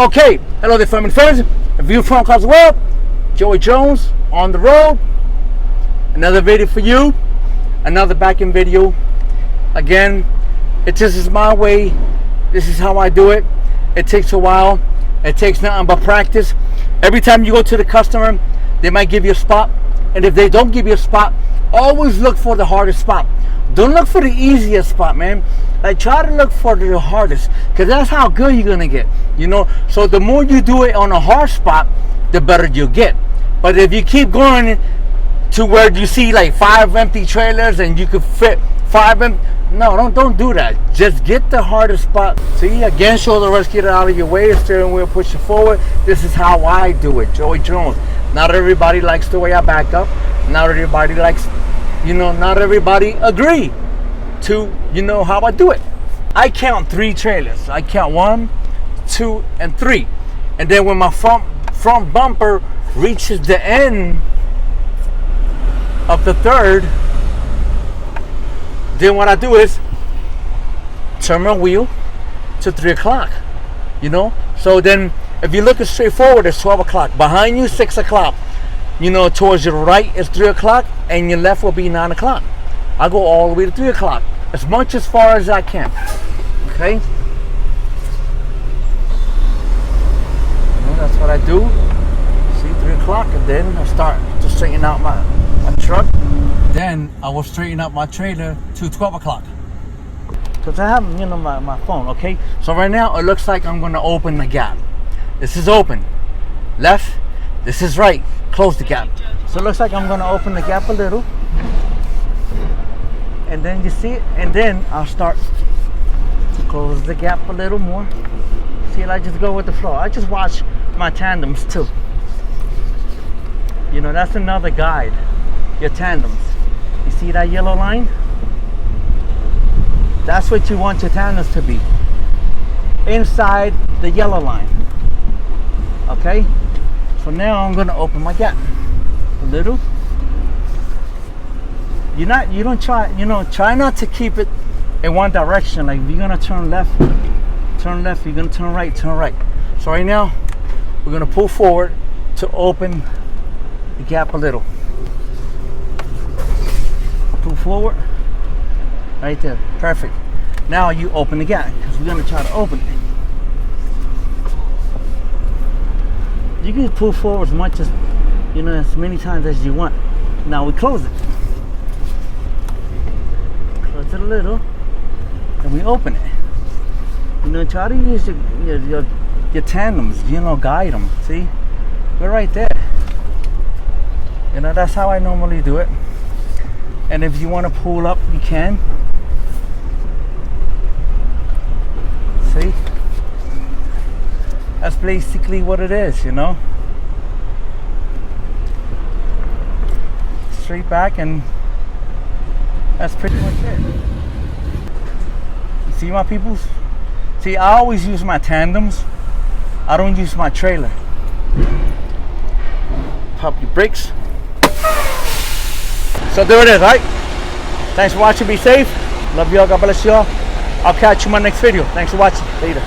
Okay, hello there, family friends. A view from across the world. Joey Jones on the road. Another video for you. Another backing video. Again, this is my way. This is how I do it. It takes a while. It takes nothing but practice. Every time you go to the customer, they might give you a spot. And if they don't give you a spot, always look for the hardest spot. Don't look for the easiest spot, man. Like, try to look for the hardest, because that's how good you're gonna get, you know. So the more you do it on a hard spot, the better you'll get. But if you keep going to where you see like 5 empty trailers and you could fit 5 empty, no, don't do that. Just get the hardest spot. See, again, shoulder rest, get it out of your way, steering wheel, push it forward. This is how I do it, Joey Jones. Not everybody likes the way I back up. Not everybody likes, you know, not everybody agree to, you know, how I do it. I count 3 trailers. I count 1, 2, and 3. And then when my front bumper reaches the end of the 3rd, then what I do is turn my wheel to 3 o'clock, you know. So then if you're looking straight forward, it's 12 o'clock. Behind you, 6 o'clock. You know, towards your right is 3 o'clock, and your left will be 9 o'clock. I go all the way to 3 o'clock, as much as far as I can. Okay? Well, that's what I do. See, 3 o'clock, and then I start to straighten out my truck. Then I will straighten out my trailer to 12 o'clock. Because I have, you know, my phone, okay? So right now, it looks like I'm going to open the gap. This is open. Left. This is right. Close the gap. So it looks like I'm going to open the gap a little. And then you see it. And then I'll start to close the gap a little more. See, I just go with the flow. I just watch my tandems too. You know, that's another guide. Your tandems. You see that yellow line? That's what you want your tandems to be. Inside the yellow line. Okay? So now I'm gonna open my gap a little. Try not to keep it in one direction. Like, if you're gonna turn left, you're gonna turn right, turn right. So right now, we're gonna pull forward to open the gap a little. Pull forward, right there, perfect. Now you open the gap, because we're gonna try to open it. You can pull forward as much as, you know, as many times as you want. Now we close it. Close it a little, and we open it. You know, try to use your tandems, you know, guide them. See, we're right there. You know, that's how I normally do it. And if you want to pull up, you can. See? That's basically what it is, you know. Straight back, and that's pretty much it. You see, my peoples? See, I always use my tandems. I don't use my trailer. Pop your brakes. So there it is, right? Thanks for watching. Be safe. Love y'all. God bless y'all. I'll catch you in my next video. Thanks for watching. Later.